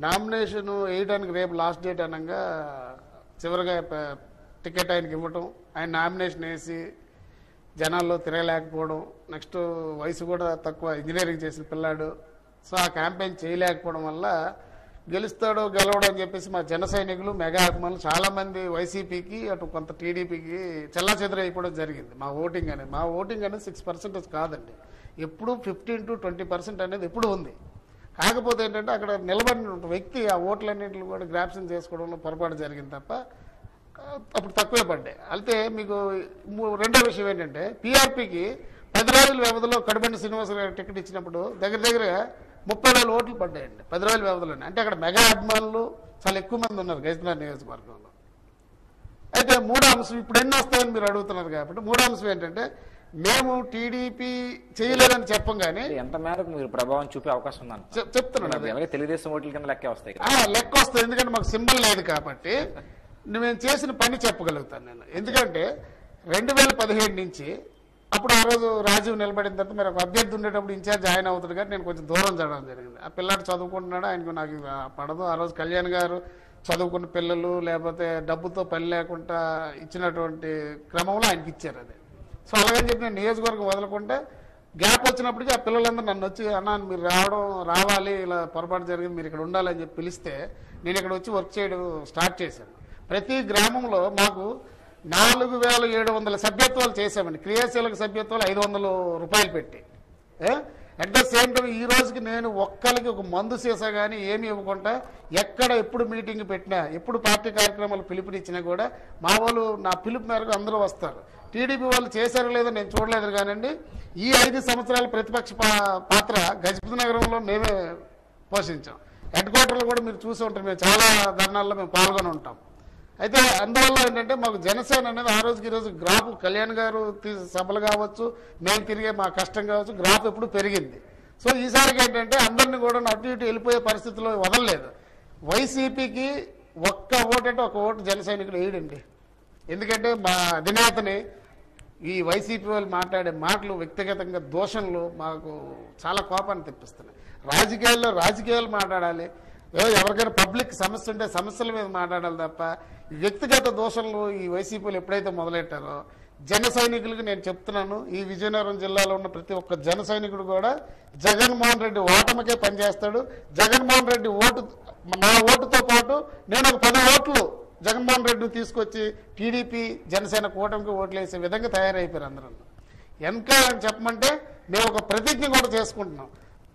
నామినేషన్ వేయడానికి రేపు లాస్ట్ డేట్ అనగా చివరిగా టికెట్ ఆయనకి ఇవ్వటం, ఆయన నామినేషన్ వేసి జనాల్లో తిరగలేకపోవడం, నెక్స్ట్ వయసు కూడా తక్కువ, ఇంజనీరింగ్ చేసిన పిల్లాడు. సో ఆ క్యాంపెయిన్ చేయలేకపోవడం వల్ల గెలుస్తాడో గెలవడం అని చెప్పేసి మా జన సైనికులు, మెగా అభిమానులు చాలామంది వైసీపీకి అటు కొంత టీడీపీకి చెల్లాచెదరు అయిపోవడం జరిగింది. మా ఓటింగ్ అనేది 6% కాదండి. ఎప్పుడు 15 to 20% అనేది ఎప్పుడు ఉంది. కాకపోతే ఏంటంటే అక్కడ నిలబడిన వ్యక్తి ఆ ఓట్లన్నింటిని కూడా గ్రాప్షన్ చేసుకోవడంలో పొరపాటు జరిగింది తప్ప అప్పుడు తక్కువే పడ్డాయి. అయితే మీకు రెండో విషయం ఏంటంటే పీఆర్పీకి 10 రోజుల వ్యవధిలో కడబండి శ్రీనివాస గారు టికెట్ ఇచ్చినప్పుడు దగ్గరగా 30,000 ఓట్లు పడ్డాయండి 10 రోజుల వ్యవధిలోనే. అంటే అక్కడ మెగా అభిమానులు చాలా ఎక్కువ మంది ఉన్నారు గజనగర్ నియోజకవర్గంలో. అయితే 3వ అంశం ఇప్పుడు ఎన్ని వస్తాయని మీరు అడుగుతున్నారు కాబట్టి 3వ అంశం ఏంటంటే మేము టీడీపీ చేయలేదని చెప్పం కానీ ఎంత మేరకు మీరు ప్రభావం చూపే అవకాశం ఉందని చెప్తున్నాను. తెలుగుదేశం ఓట్ల కింద లెక్క వస్తాయి. లెక్క వస్తాయి ఎందుకంటే మాకు సింబల్ లేదు కాబట్టి మేము చేసిన పని చెప్పగలుగుతాను నేను. ఎందుకంటే 2017 నుంచి అప్పుడు ఆ రోజు రాజీవ్ నిలబడిన తర్వాత మరి ఒక అభ్యర్థి ఉండేటప్పుడు ఇన్ఛార్జ్ ఆయన అవుతాడు కానీ నేను కొంచెం దూరం జరగడం జరిగింది. ఆ పిల్లాడు చదువుకుంటున్నాడు, ఆయనకు నాకు పడదు. ఆ రోజు కళ్యాణ్ గారు చదువుకున్న పిల్లలు లేకపోతే డబ్బుతో పని లేకుండా ఇచ్చినటువంటి క్రమంలో ఆయనకి ఇచ్చారు అది. సో అలాగని చెప్పి నేను నియోజకవర్గం వదలకుంటే గ్యాప్ వచ్చినప్పటికీ ఆ పిల్లలందరూ నన్ను వచ్చి అన్నా మీరు రావాలి, ఇలా పొరపాటు జరిగింది, మీరు ఇక్కడ ఉండాలని చెప్పి పిలిస్తే నేను ఇక్కడ వచ్చి వర్క్ చేయడం స్టార్ట్ చేశాను. ప్రతి గ్రామంలో మాకు 4700 సభ్యత్వాలు చేశామండి. క్రియాశీలక సభ్యత్వాలు 500 రూపాయలు పెట్టి. అట్ ద సేమ్ టైం ఈ రోజుకి నేను ఒక్కరికి ఒక మందు సీసా కానీ ఏమి ఇవ్వకుండా ఎక్కడ ఎప్పుడు మీటింగ్ పెట్టినా ఎప్పుడు పార్టీ కార్యక్రమాలు పిలుపునిచ్చినా కూడా మా వాళ్ళు నా పిలుపు మేరకు అందరూ వస్తారు. టీడీపీ వాళ్ళు చేశారో లేదో నేను చూడలేదు కానండి ఈ 5 సంవత్సరాల ప్రతిపక్ష పాత్ర గజనగరంలో మేమే పోషించాం. హెడ్ క్వార్టర్లో కూడా మీరు చూసి ఉంటారు, మేము చాలా ధర్నాల్లో మేము పాల్గొని ఉంటాం. అయితే అందువల్ల ఏంటంటే మాకు జనసేన అనేది ఆ రోజుకి ఈరోజు గ్రాఫ్ కళ్యాణ్ గారు సభలు కావచ్చు, మేము తిరిగే మా కష్టం కావచ్చు, గ్రాఫ్ ఎప్పుడు పెరిగింది. సో ఈసారికి ఏంటంటే అందరినీ కూడా అటు ఇటు వెళ్ళిపోయే పరిస్థితిలో వదలలేదు. వైసీపీకి ఒక్క ఓటు అంటే ఒక ఓటు జన సైనికుడు వేయడండి. ఎందుకంటే మా అధినేతని ఈ వైసీపీ వాళ్ళు మాట్లాడే మాటలు వ్యక్తిగతంగా దోషణలు మాకు చాలా కోపాన్ని తెప్పిస్తున్నాయి. రాజకీయాలు మాట్లాడాలి, ఎవరికైనా పబ్లిక్ సమస్య ఉంటే సమస్యల మీద మాట్లాడాలి తప్ప వ్యక్తిగత దోషణలు ఈ వైసీపీలు ఎప్పుడైతే మొదలెట్టారో జన సైనికులకు నేను చెప్తున్నాను, ఈ విజయనగరం జిల్లాలో ఉన్న ప్రతి ఒక్క జన సైనికుడు కూడా జగన్మోహన్ రెడ్డి ఓటమికే పనిచేస్తాడు. జగన్మోహన్ రెడ్డి నా ఓటుతో పాటు నేను ఒక 10 ఓట్లు జగన్మోహన్ రెడ్డిని తీసుకొచ్చి టీడీపీ జనసేన కూటమికి ఓట్లు వేసే విధంగా తయారైపోయారు అందరూ. ఇంకా అని చెప్పమంటే మేము ఒక ప్రతిజ్ఞ కూడా చేసుకుంటున్నాం.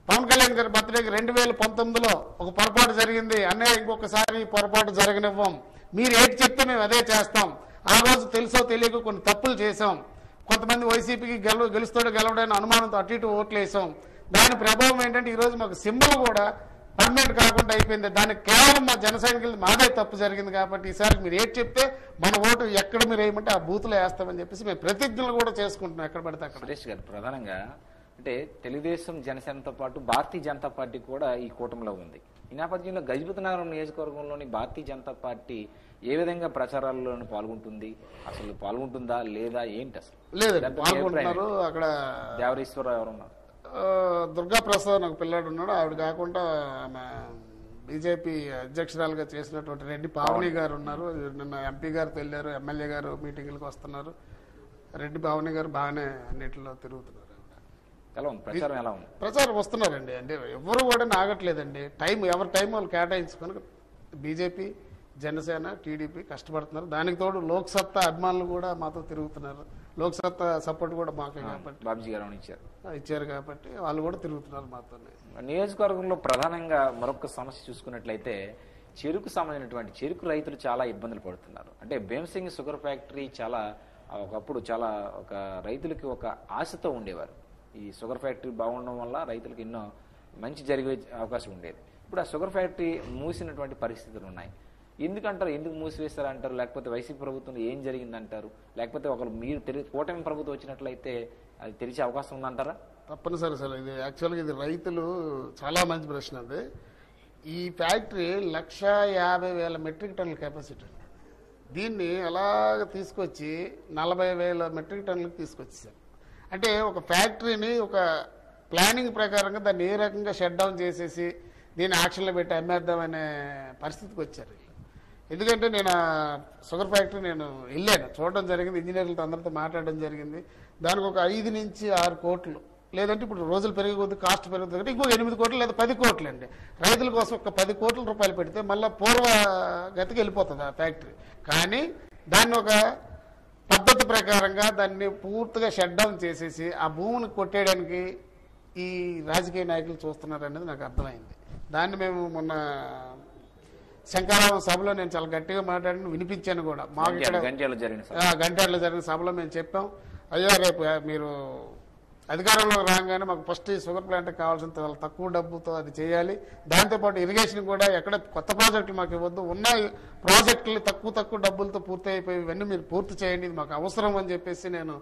పవన్ కళ్యాణ్ గారి బర్త్డేకి 2019లో ఒక పొరపాటు జరిగింది, అన్నయ్య ఇంకొకసారి పొరపాటు జరగనివ్వం, మీరు ఏంటి చెప్తే మేము అదే చేస్తాం. ఆ రోజు తెలుసో తెలియక కొన్ని తప్పులు చేశాం, కొంతమంది వైసీపీకి గెలుస్తాడో గెలవడని అనుమానంతో అటు ఇటు ఓట్లు వేసాం. దాని ప్రభావం ఏంటంటే ఈరోజు మాకు సింబల్ కూడా పర్మనెంట్ కాకుండా అయిపోయింది. దానికి కేవలం మా జన సైనికులు మాదే తప్పు జరిగింది కాబట్టి ఈసారి మీరు ఏంటి చెప్తే మన ఓటు ఎక్కడ మీరు వేయమంటే ఆ బూత్లో వేస్తామని చెప్పేసి మేము ప్రతిజ్ఞలు కూడా చేసుకుంటున్నాం ఎక్కడ పడితే అక్కడ. సురేష్ గారు, ప్రధానంగా అంటే తెలుగుదేశం జనసేనతో పాటు భారతీయ జనతా పార్టీ కూడా ఈ కూటమిలో ఉంది. ఈ నేపథ్యంలో గజపతినగరం నియోజకవర్గంలోని భారతీయ జనతా పార్టీ ఏ విధంగా ప్రచారాల్లో పాల్గొంటుంది, అసలు పాల్గొంటుందా లేదా ఏంటి? అసలు లేదండి, పాల్గొంటున్నారు. అక్కడ దేవరేశ్వరరావు ఎవరున్నారు, దుర్గాప్రసాద్ ఒక పిల్లాడు ఉన్నాడు. ఆవిడ కాకుండా ఆమె బీజేపీ అధ్యక్షురాలుగా చేసినటువంటి రెడ్డి పావని గారు ఉన్నారు. నిన్న ఎంపీ గారు వెళ్ళారు, ఎమ్మెల్యే గారు మీటింగ్లకు వస్తున్నారు. రెడ్డి పావని గారు బాగానే అన్నింటిలో తిరుగుతున్నారు. ప్రచారం వస్తున్నారండి. అంటే ఎవరు కూడా నాగట్లేదండి. ఎవరి టైం వాళ్ళు కేటాయించుకొని బీజేపీ జనసేన టీడీపీ కష్టపడుతున్నారు. దానికి తోడు లోక్సత్తా అభిమానులు కూడా మాతో తిరుగుతున్నారు. లోక్సత్తా సపోర్ట్ కూడా మాకే కాబట్టి బాబుజీ గారు ఇచ్చారు కాబట్టి వాళ్ళు కూడా తిరుగుతున్నారు మాతో. నియోజకవర్గంలో ప్రధానంగా మరొక సమస్య చూసుకున్నట్లయితే చెరుకు సంబంధించినటువంటి చెరుకు రైతులు చాలా ఇబ్బందులు పడుతున్నారు. అంటే భీమసింగ్ షుగర్ ఫ్యాక్టరీ చాలా ఒకప్పుడు చాలా ఒక రైతులకి ఒక ఆశతో ఉండేవారు. ఈ షుగర్ ఫ్యాక్టరీ బాగుండడం వల్ల రైతులకు ఎన్నో మంచి జరిగే అవకాశం ఉండేది. ఇప్పుడు ఆ షుగర్ ఫ్యాక్టరీ మూసినటువంటి పరిస్థితులు ఉన్నాయి. ఎందుకంటారు, ఎందుకు మూసివేస్తారంటారు? లేకపోతే వైసీపీ ప్రభుత్వంలో ఏం జరిగిందంటారు? లేకపోతే ఒకరు మీరు కూటమి ప్రభుత్వం వచ్చినట్లయితే అది తెరిచే అవకాశం ఉందంటారా? తప్పనిసరి సార్. ఇది యాక్చువల్గా ఇది రైతులు చాలా మంచి ప్రశ్న. అది ఈ ఫ్యాక్టరీ 1,50,000 మెట్రిక్ టన్నుల కెపాసిటీ. దీన్ని అలాగ తీసుకొచ్చి 40,000 మెట్రిక్ టన్నులకు తీసుకొచ్చేసారు. అంటే ఒక ఫ్యాక్టరీని ఒక ప్లానింగ్ ప్రకారంగా దాన్ని ఏ రకంగా షట్ డౌన్ చేసేసి దీన్ని యాక్షన్లో పెట్టి అమ్మేద్దామనే పరిస్థితికి వచ్చారు. ఎందుకంటే నేను షుగర్ ఫ్యాక్టరీ నేను వెళ్ళాను, చూడడం జరిగింది, ఇంజనీర్లతో అందరితో మాట్లాడడం జరిగింది. దానికి ఒక 5 నుంచి 6 కోట్లు, లేదంటే ఇప్పుడు రోజులు పెరిగే కొద్ది కాస్ట్ పెరుగుతుంది, ఇంకొక 8 కోట్లు లేదా 10 కోట్లు అండి. రైతుల కోసం ఒక 10 కోట్ల రూపాయలు పెడితే మళ్ళీ పూర్వగతికి వెళ్ళిపోతుంది ఆ ఫ్యాక్టరీ. కానీ దాన్ని ఒక పద్ధతి ప్రకారంగా దాన్ని పూర్తిగా షట్ డౌన్ చేసేసి ఆ భూమిని కొట్టేయడానికి ఈ రాజకీయ నాయకులు చూస్తున్నారు అనేది నాకు అర్థమైంది. దాన్ని మేము మొన్న శంకరారావు సభలో నేను చాలా గట్టిగా మాట్లాడి వినిపించాను కూడా. మాకు ఇక్కడ గంటేళ్ళలో జరిగిన సభలో మేము చెప్పాం, అయ్యా రేపు మీరు అధికారంలో రాగానే మాకు ఫస్ట్ ఈ షుగర్ ప్లాంట్ కావాల్సినంత చాలా తక్కువ డబ్బుతో అది చేయాలి. దాంతోపాటు ఇరిగేషన్ కూడా ఎక్కడ కొత్త ప్రాజెక్టులు మాకు ఇవ్వద్దు, ఉన్న ప్రాజెక్టులు తక్కువ డబ్బులతో పూర్తి అయిపోయి ఇవన్నీ మీరు పూర్తి చేయండి, ఇది మాకు అవసరం అని చెప్పేసి నేను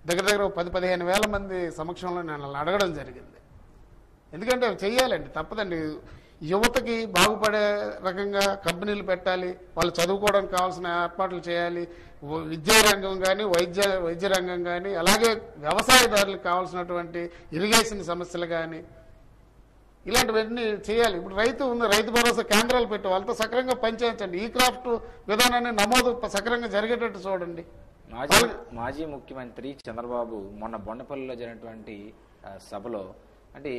దగ్గర 10-15 వేల మంది సమక్షంలో నేను అడగడం జరిగింది. ఎందుకంటే అవి చెయ్యాలండి, తప్పదండి. యువతకి బాగుపడే రకంగా కంపెనీలు పెట్టాలి, వాళ్ళు చదువుకోవడానికి కావాల్సిన ఏర్పాట్లు చేయాలి. విద్యా రంగం కానీ వైద్య రంగం కానీ, అలాగే వ్యవసాయదారులకు కావాల్సినటువంటి ఇరిగేషన్ సమస్యలు కానీ ఇలాంటివన్నీ చేయాలి. ఇప్పుడు రైతు భరోసా కేంద్రాలు పెట్టి వాళ్ళతో సక్రమంగా పనిచేయించండి. ఈ క్రాఫ్ట్ విధానాన్ని నమోదు సక్రమంగా జరిగేటట్టు చూడండి. మాజీ ముఖ్యమంత్రి చంద్రబాబు మొన్న బొండపల్లిలో జరిగినటువంటి సభలో అంటే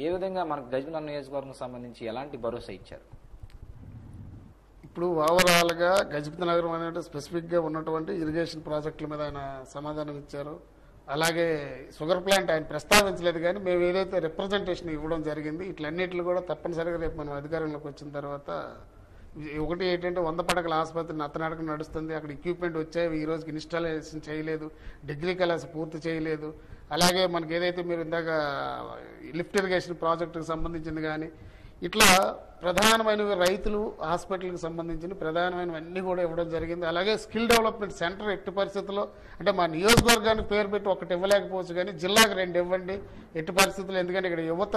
ఏ విధంగా మనకు గజపతినగరం నియోజకవర్గం సంబంధించి ఎలాంటి భరోసా ఇచ్చారు? ఇప్పుడు ఓవరాల్గా గజపతినగరం అనేది స్పెసిఫిక్గా ఉన్నటువంటి ఇరిగేషన్ ప్రాజెక్టుల మీద ఆయన సమాధానం ఇచ్చారు. అలాగే షుగర్ ప్లాంట్ ఆయన ప్రస్తావించలేదు, కానీ మేము ఏదైతే రిప్రజెంటేషన్ ఇవ్వడం జరిగింది ఇట్లన్నిటిని కూడా తప్పనిసరిగా రేపు మనం అధికారంలోకి వచ్చిన తర్వాత ఒకటి ఏంటంటే 100 పడకల ఆసుపత్రి నత్తనాటకం నడుస్తుంది, అక్కడ ఎక్విప్మెంట్ వచ్చాయి, ఈ రోజుకి ఇన్స్టాలేషన్ చేయలేదు, డిగ్రీ కళాశాల పూర్తి చేయలేదు. అలాగే మనకి ఏదైతే మీరు ఇందాక లిఫ్ట్ ఇరిగేషన్ ప్రాజెక్టుకు సంబంధించింది కానీ ఇట్లా ప్రధానమైనవి రైతులు హాస్పిటల్కి సంబంధించిన ప్రధానమైనవన్నీ కూడా ఇవ్వడం జరిగింది. అలాగే స్కిల్ డెవలప్మెంట్ సెంటర్ ఎట్టి పరిస్థితుల్లో అంటే మా నియోజకవర్గానికి పేరు పెట్టి ఒకటి ఇవ్వలేకపోవచ్చు, కానీ జిల్లాకు 2 ఇవ్వండి ఎట్టి పరిస్థితుల్లో. ఎందుకంటే ఇక్కడ యువత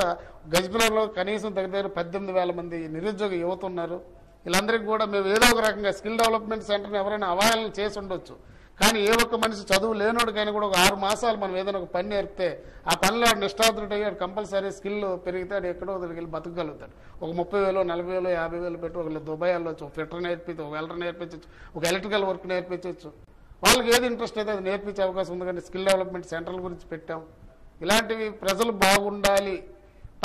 గజపతినగరంలో కనీసం దగ్గర 18,000 మంది నిరుద్యోగ యువత ఉన్నారు. వీళ్ళందరికీ కూడా మేము ఏదో ఒక రకంగా స్కిల్ డెవలప్మెంట్ సెంటర్ని ఎవరైనా అవహేళన చేసి ఉండొచ్చు, కానీ ఏ ఒక్క మనిషి చదువు లేనోడికైనా కూడా ఒక 6 మాసాలు మనం ఏదైనా ఒక పని నేర్పితే ఆ పనిలో నిష్ఠాతుడు అయ్యాడు, కంపల్సరీ స్కిల్ పెరిగితే ఎక్కడో వెళ్ళి బతకగలుగుతాడు. ఒక 30,000, 40,000, 50,000 పెట్టి ఒక దుబాయ్ వెళ్ళొచ్చు, ఒక ఫిట్టర్ నేర్పించచ్చు, ఒక వెల్డర్ నేర్పించవచ్చు, ఒక ఎలక్ట్రికల్ వర్క్ నేర్పించవచ్చు. వాళ్ళకి ఏది ఇంట్రెస్ట్ అయితే అది నేర్పించే అవకాశం ఉంది. కానీ స్కిల్ డెవలప్మెంట్ సెంటర్ల గురించి పెట్టాం. ఇలాంటివి ప్రజలు బాగుండాలి,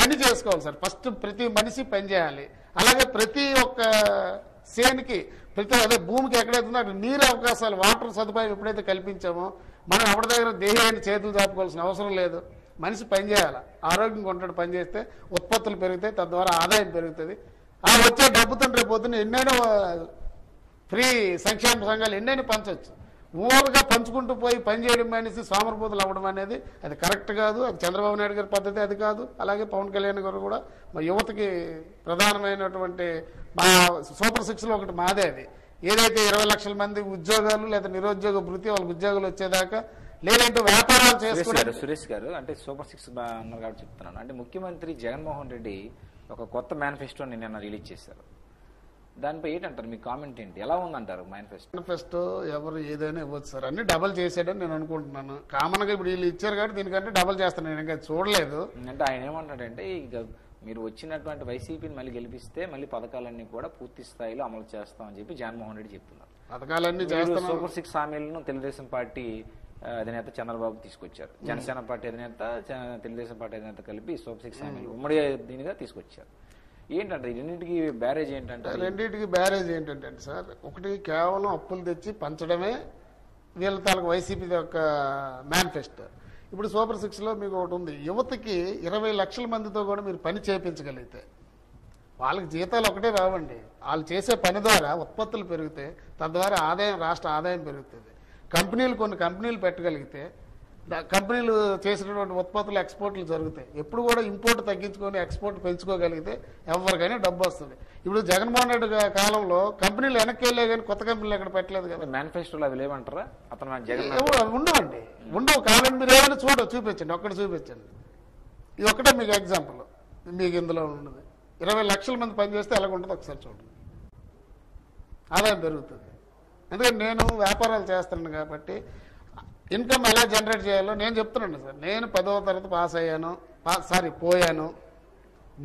పని చేసుకోవాలి సార్. ఫస్ట్ ప్రతి మనిషి పని చేయాలి. అలాగే ప్రతి ఒక్క సేనికి అదే భూమికి ఎక్కడైతుందో అక్కడ నీరు అవకాశాలు వాటర్ సదుపాయం ఎప్పుడైతే కల్పించామో మనం ఎవరి దగ్గర దేహాన్ని చేతులు చాపుకోవాల్సిన అవసరం లేదు. మనిషి పని చేయాలి, ఆరోగ్యంగా ఉంటాడు, పని చేస్తే ఉత్పత్తులు పెరుగుతాయి, తద్వారా ఆదాయం పెరుగుతుంది. ఆ వచ్చే డబ్బుతో రేపు పొద్దున్న ఎన్నైనా ఫ్రీ సంక్షేమ సంఘాలు ఎన్నైనా పంచవచ్చు. ఊరుగా పంచుకుంటూ పోయి పని చేయడం అనేసి సోమరపోతులు అవ్వడం అనేది అది కరెక్ట్ కాదు. అది చంద్రబాబు నాయుడు గారి పద్ధతి అది కాదు. అలాగే పవన్ కళ్యాణ్ గారు కూడా మా యువతకి ప్రధానమైనటువంటి మా సూపర్ 6లో ఒకటి మాదే. అది ఏదైతే 20 లక్షల మంది ఉద్యోగాలు లేదా నిరుద్యోగ భృతి వాళ్ళకి ఉద్యోగాలు వచ్చేదాకా, లేదంటే వ్యాపారాలు చేసుకున్నారు. సురేష్ గారు అంటే సూపర్ 6 అన్నారు కాబట్టి చెప్తున్నాను. అంటే ముఖ్యమంత్రి జగన్మోహన్ రెడ్డి ఒక కొత్త మేనిఫెస్టోని నిన్న రిలీజ్ చేశారు. దానిపై ఏంటంటారు, మీ కామెంట్ ఏంటి, ఎలా ఉందంటారు మేనిఫెస్టో? ఎవరు ఏదైనా ఇవ్వచ్చు సార్, అన్ని డబల్ చేసాడని నేను అనుకుంటున్నాను. కామన్ గా ఇప్పుడు వీళ్ళు ఇచ్చారు కాబట్టి దీనికంటే డబల్ చేస్తాను. నేను ఇంకా చూడలేదు. అంటే ఆయన ఏమంటాడంటే ఇక మీరు వచ్చినటువంటి వైసీపీని మళ్ళీ గెలిపిస్తే మళ్ళీ పథకాలన్నీ కూడా పూర్తి స్థాయిలో అమలు చేస్తామని చెప్పి జగన్మోహన్ రెడ్డి చెప్తున్నారు. పథకాలన్నీ చేస్తాం. సూపర్ 6 హామీలను తెలుగుదేశం పార్టీ అధినేత చంద్రబాబు తీసుకొచ్చారు. జనసేన పార్టీ అధినేత తెలుగుదేశం పార్టీ అధినేత కలిపి సూపర్ 6 హామీలు ఉమ్మడి దీనిగా తీసుకొచ్చారు. ఏంటంటే రెండింటికి బ్యారేజ్ ఏంటంటే రెండింటికి బ్యారేజ్ ఏంటంటే సార్, ఒకటి కేవలం అప్పులు తెచ్చి పంచడమే వీళ్ళ తాలూకు వైసీపీ యొక్క మేనిఫెస్టో. ఇప్పుడు సూపర్ 6లో మీకు ఒకటి ఉంది, యువతకి 20 లక్షల మందితో కూడా మీరు పని చేయించగలిగితే వాళ్ళకి జీతాలు ఒకటే రావండి, వాళ్ళు చేసే పని ద్వారా ఉత్పత్తులు పెరిగితే తద్వారా ఆదాయం, రాష్ట్ర ఆదాయం పెరుగుతుంది. కొన్ని కంపెనీలు పెట్టగలిగితే కంపెనీలు చేసినటువంటి ఉత్పత్తులు ఎక్స్పోర్ట్లు జరుగుతాయి. ఎప్పుడు కూడా ఇంపోర్ట్ తగ్గించుకొని ఎక్స్పోర్ట్ పెంచుకోగలిగితే ఎవరికైనా డబ్బు వస్తుంది. ఇప్పుడు జగన్మోహన్ రెడ్డి కాలంలో కంపెనీలు వెనక్కి వెళ్ళే కానీ కొత్త కంపెనీలు ఎక్కడ పెట్టలేదు కదా. మేనిఫెస్టోలో అవి లేవంటారా? అతను ఉండవండి, ఉండవు. కావాలంటే మీరు ఏమైనా చూపించండి, ఒక్కటి చూపించండి. ఇది ఒకటే మీకు ఎగ్జాంపుల్ మీకు ఇందులో ఉన్నది. 20 లక్షల మంది పనిచేస్తే ఎలాగ ఉంటుందో ఒకసారి చూడండి, ఆదాయం పెరుగుతుంది. ఎందుకంటే నేను వ్యాపారాలు చేస్తున్నాను కాబట్టి ఇన్కమ్ ఎలా జనరేట్ చేయాలో నేను చెప్తున్నాను సార్. నేను 10వ తరగతి పోయాను.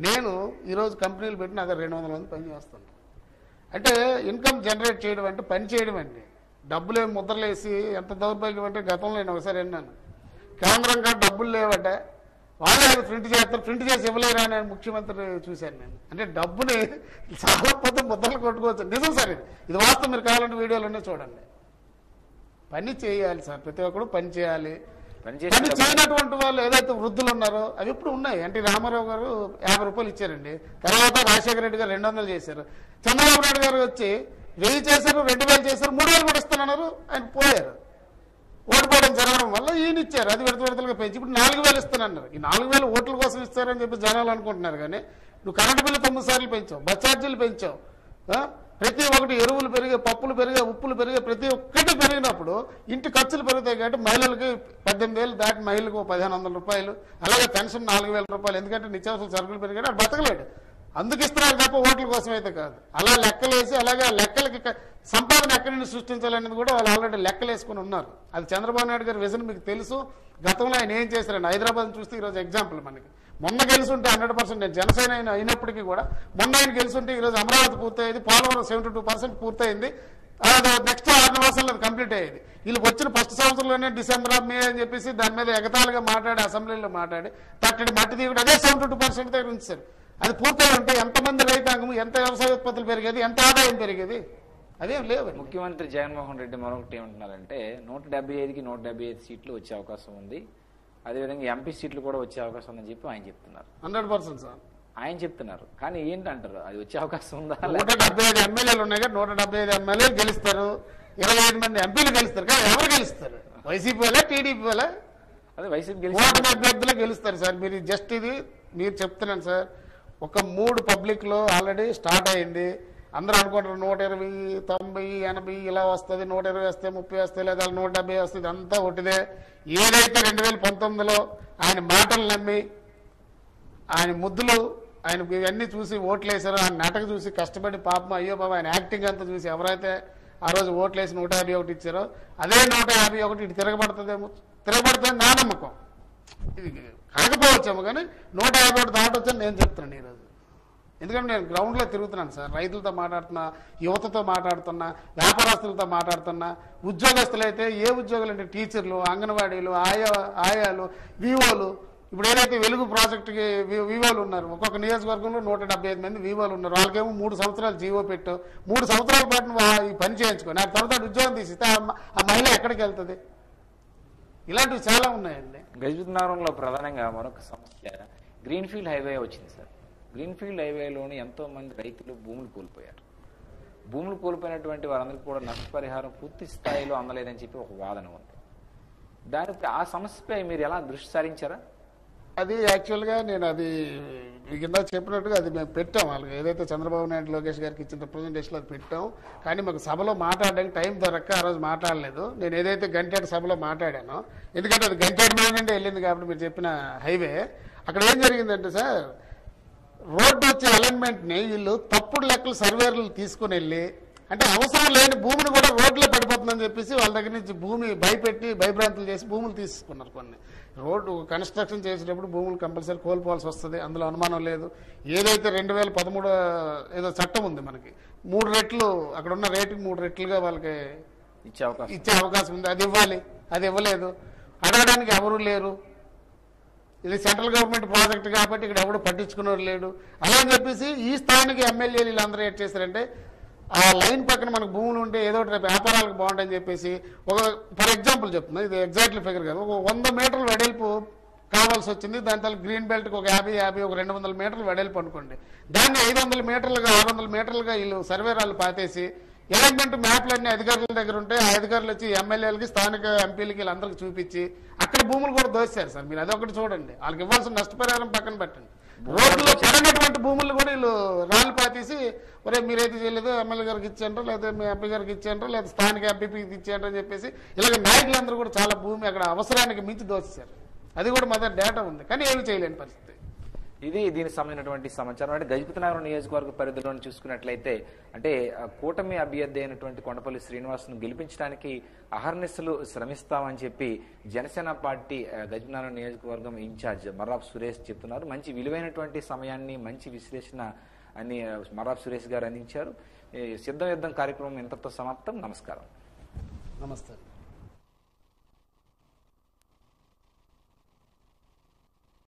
నేను ఈరోజు కంపెనీలు పెట్టి నాకు 200 మంది పని చేస్తాను. అంటే ఇన్కమ్ జనరేట్ చేయడం అంటే పని చేయడం అండి. డబ్బులేమి ముద్రలేసి ఎంత దౌర్భాగ్యం అంటే గతంలో నేను ఒకసారి విన్నాను, కేంద్రం కాదు డబ్బులు లేవట, వాళ్ళే ప్రింట్ చేస్తారు, ప్రింట్ చేసి ఇవ్వలేరా అని ముఖ్యమంత్రి చూశాను నేను. అంటే డబ్బుని చాలా పెద్ద ముద్రలు కొట్టుకోవచ్చు. నిజం సార్, ఇది వాస్తవం. మీరు కావాలంటే వీడియోలోనే చూడండి. పని చేయాలి సార్, ప్రతి ఒక్కరు పని చేయాలి. పని చేయనటువంటి వాళ్ళు ఏదైతే వృద్ధులు ఉన్నారో అవి ఇప్పుడు ఉన్నాయి. ఎన్టీ రామారావు గారు 50 రూపాయలు ఇచ్చారండి, తర్వాత రాజశేఖర రెడ్డి గారు 200 చేశారు, చంద్రబాబు నాయుడు గారు వచ్చి 1000 చేశారు, 2000 చేశారు, 3000 కూడా ఇస్తానన్నారు. ఆయన పోయారు. ఓడిపోవడం జరగడం వల్ల ఈయన ఇచ్చారు, అది విడతలుగా పెంచి ఇప్పుడు 4000 ఇస్తానన్నారు. ఈ 4000 ఓట్ల కోసం ఇస్తారని చెప్పి జనాలు అనుకుంటున్నారు. కానీ నువ్వు కరెంటు బిల్లు 9 సార్లు పెంచావు, బస్ ఛార్జీలు పెంచావు, ప్రతి ఒక్కటి ఎరువులు పెరిగే, పప్పులు పెరిగే, ఉప్పులు పెరిగే, ప్రతి ఒక్కటి పెరిగినప్పుడు ఇంటి ఖర్చులు పెరుగుతాయి. కాబట్టి మహిళలకి 18,000 దాటి మహిళలకు 1500 రూపాయలు, అలాగే పెన్షన్ 4000 రూపాయలు. ఎందుకంటే నిత్యావసర సరుకులు పెరిగాడు, అది బతకలేడు. అందుకు ఇస్తున్నారు తప్ప ఓట్ల కోసం అయితే కాదు. అలా లెక్కలేసి అలాగే ఆ లెక్కలకి సంపాదన ఎక్కడి నుండి సృష్టించాలనేది కూడా వాళ్ళు ఆల్రెడీ లెక్కలేసుకుని ఉన్నారు. అది చంద్రబాబు నాయుడు గారి విజన్ మీకు తెలుసు. గతంలో ఆయన ఏం చేశారండి, హైదరాబాద్ చూస్తే ఈరోజు ఎగ్జాంపుల్ మనకి. మొన్న గెలుసుంటే 100%, నేను జనసేన అయినప్పటికీ కూడా మొన్న ఆయన గెలుసుంటే ఈరోజు అమరావతి పూర్తయ్యేది, పోలవరం 72% పూర్తయింది. నెక్స్ట్ 6 మాసాల్లో కంప్లీట్ అయ్యేది. వీళ్ళకి వచ్చిన ఫస్ట్ సంవత్సరంలోనే డిసెంబర్ మే అని చెప్పేసి దాని మీద ఎగతాళిగా మాట్లాడి అసెంబ్లీలో మాట్లాడి తట్టడి మట్టి తీయడం అదే 72% దగ్గర ఉంచారు. అది పూర్తయి ఉంటే ఎంతమంది రైతాంగం, ఎంత వ్యవసాయ ఉత్పత్తులు పెరిగేది, ఎంత ఆదాయం పెరిగేది, అదేం లేవు. ముఖ్యమంత్రి జగన్మోహన్ రెడ్డి మరొకటి ఏమంటున్నారంటే 175కి 175 సీట్లు వచ్చే అవకాశం ఉంది, అదేవిధంగా ఎంపీ సీట్లు కూడా వచ్చే అవకాశం ఉందని చెప్పి ఆయన చెప్తున్నారు. 100% సార్ ఆయన చెప్తున్నారు. కానీ ఏంటంటారు, అది వచ్చే అవకాశం ఉందా? 175 ఎమ్మెల్యేలు ఉన్నాయి కదా, 175 ఎమ్మెల్యేలు గెలుస్తారు, 25 మంది ఎంపీలు గెలుస్తారు. కానీ ఎవరు గెలుస్తారు? వైసీపీ వాళ్ళ, టీడీపీ వాళ్ళ? అదే వైసీపీ అభ్యర్థులే గెలుస్తారు సార్. మీరు జస్ట్ ఇది మీరు చెప్తున్నాను సార్. ఒక 3 పబ్లిక్లో ఆల్రెడీ స్టార్ట్ అయింది. అందరూ అనుకుంటారు 120, 90, 80 ఇలా వస్తుంది, 120 వస్తే 30 వస్తే, లేదా 170 వస్తుంది. అంతా ఒకటిదే. ఏదైతే 2019లో ఆయన మాటలు నమ్మి, ఆయన ముద్దులు, ఆయన ఇవన్నీ చూసి ఓట్లు వేశారో, ఆయన నాటక చూసి కష్టపడి పాపం అయ్యో బాబా ఆయన యాక్టింగ్ అంతా చూసి ఎవరైతే ఆ రోజు ఓట్లు వేసి 151 ఇచ్చారో అదే 151 ఇటు తిరగబడుతుందేమో, తిరగబడుతుంది నా నమ్మకం. ఇది కాకపోవచ్చేమో కానీ 151 దాటొచ్చని నేను చెప్తున్నాను ఈరోజు. ఎందుకంటే నేను గ్రౌండ్లో తిరుగుతున్నాను సార్, రైతులతో మాట్లాడుతున్నా, యువతతో మాట్లాడుతున్నా, వ్యాపారస్తులతో మాట్లాడుతున్నా. ఉద్యోగస్తులు అయితే ఏ ఉద్యోగులు అంటే టీచర్లు, అంగన్వాడీలు, ఆయాలు, వివోలు. ఇప్పుడు ఏదైతే వెలుగు ప్రాజెక్టుకి వివోలు ఉన్నారు, ఒక్కొక్క నియోజకవర్గంలో 175 మంది వివోలు ఉన్నారు. వాళ్ళకేమో 3 సంవత్సరాలు జీవో పెట్టు, 3 సంవత్సరాల పాటు ఈ పని చేయించుకొని ఆ తర్వాత ఉద్యోగం తీసిస్తే ఆ మహిళ ఎక్కడికి వెళ్తుంది? ఇలాంటివి చాలా ఉన్నాయండి. గజపతినగరంలో ప్రధానంగా మరొక సమస్య గ్రీన్ఫీల్డ్ హైవే వచ్చింది సార్. గ్రీన్ఫీల్డ్ హైవేలోని ఎంతో మంది రైతులు భూములు కోల్పోయారు. భూములు కోల్పోయినటువంటి వారందరికీ కూడా నష్టపరిహారం పూర్తి స్థాయిలో అందలేదని చెప్పి ఒక వాదన ఉంది. దానిపై ఆ సమస్యపై మీరు ఎలా దృష్టి సారించారా? అది యాక్చువల్గా నేను అది కింద చెప్పినట్టుగా అది మేము పెట్టాం. వాళ్ళకి ఏదైతే చంద్రబాబు నాయుడు లోకేష్ గారికి ఇచ్చిన రిప్రజెంటేషన్ అది పెట్టాం. కానీ మాకు సభలో మాట్లాడడానికి టైం దొరక్క ఆ రోజు మాట్లాడలేదు. నేను ఏదైతే గంటేడు సభలో మాట్లాడానో, ఎందుకంటే అది గంటేడు మీద నుండి వెళ్ళింది కాబట్టి మీరు చెప్పిన హైవే. అక్కడ ఏం జరిగిందంటే సార్, రోడ్డు వచ్చే అలైన్మెంట్ని వీళ్ళు తప్పుడు లెక్కలు సర్వేర్లు తీసుకుని వెళ్ళి, అంటే అవసరం లేని భూమిని కూడా రోడ్లో పడిపోతుందని చెప్పేసి వాళ్ళ దగ్గర నుంచి భూమి భయభ్రాంతులు చేసి భూములు తీసుకున్నారు. కొన్ని రోడ్డు కన్స్ట్రక్షన్ చేసేటప్పుడు భూములు కంపల్సరీ కోల్పోవాల్సి వస్తుంది, అందులో అనుమానం లేదు. ఏదైతే 2013 ఏదో చట్టం ఉంది మనకి, 3 రెట్లు అక్కడ ఉన్న రేటుకి 3 రెట్లుగా వాళ్ళకి ఇచ్చే అవకాశం ఉంది. అది ఇవ్వాలి, అది ఇవ్వలేదు. అడగడానికి ఎవరు లేరు. ఇది సెంట్రల్ గవర్నమెంట్ ప్రాజెక్ట్ కాబట్టి ఇక్కడ ఎవడు పట్టించుకునేవారు లేడు. అలా అని చెప్పేసి ఈ స్థానిక ఎమ్మెల్యేలు వీళ్ళందరూ ఏం చేశారంటే ఆ లైన్ పక్కన మనకు భూములు ఉంటే ఏదో ఒకటి వ్యాపారాలకు బాగుంటాయని చెప్పేసి ఒక ఫర్ ఎగ్జాంపుల్ చెప్తున్నా, ఇది ఎగ్జాక్ట్లీ ఫిగర్ కాదు, ఒక 100 మీటర్ల వెడల్పు కావాల్సి వచ్చింది. దాని తల గ్రీన్ బెల్ట్కి ఒక 50 ఒక 200 మీటర్లు వెడల్పు అనుకోండి. దాన్ని 500 మీటర్లుగా 600 మీటర్లుగా వీళ్ళు సర్వేరాలు పాతేసి ఎలైన్మెంట్ మ్యాప్లన్నీ అధికారుల దగ్గర ఉంటే ఆ అధికారులు వచ్చి ఎమ్మెల్యేలకి స్థానిక ఎంపీలకి వీళ్ళందరికీ చూపించి అక్కడ భూములు కూడా దోశారు సార్. మీరు అదొకటి చూడండి, వాళ్ళకి ఇవ్వాల్సిన నష్టపరిహారం పక్కన పెట్టండి. రోడ్లో పడినటువంటి భూములు కూడా వీళ్ళు రాళ్ళు పాతేసి ఒరే మీరైతే చేయలేదు ఎమ్మెల్యే గారికి ఇచ్చేయంటారు, లేదా మీ ఎంపీ గారికి ఇచ్చేయంటారు, లేదా స్థానిక ఎంపీకి ఇచ్చేయంటారు అని చెప్పేసి ఇలాగ నాయకులందరూ కూడా చాలా భూమి అక్కడ అవసరానికి మించి దోచేశారు. అది కూడా మా దగ్గర డేటా ఉంది, కానీ ఏమి చేయలేని పరిస్థితి. ఇది దీనికి సంబంధించినటువంటి సమాచారం. అంటే గజపతినగరం నియోజకవర్గ పరిధిలో చూసుకున్నట్లయితే అంటే కూటమి అభ్యర్థి అయినటువంటి కొండపల్లి శ్రీనివాస్ను గెలిపించడానికి అహర్నిశలు శ్రమిస్తామని చెప్పి జనసేన పార్టీ గజపతినగరం నియోజకవర్గం ఇన్ఛార్జ్ మర్రాప్ సురేష్ చెప్తున్నారు. మంచి విలువైనటువంటి సమయాన్ని మంచి విశ్లేషణ అని మర్రాప్ సురేష్ గారు అందించారు. సిద్ధ యుద్ధం కార్యక్రమం ఇంతతో సమాప్తం. నమస్కారం. నమస్తే.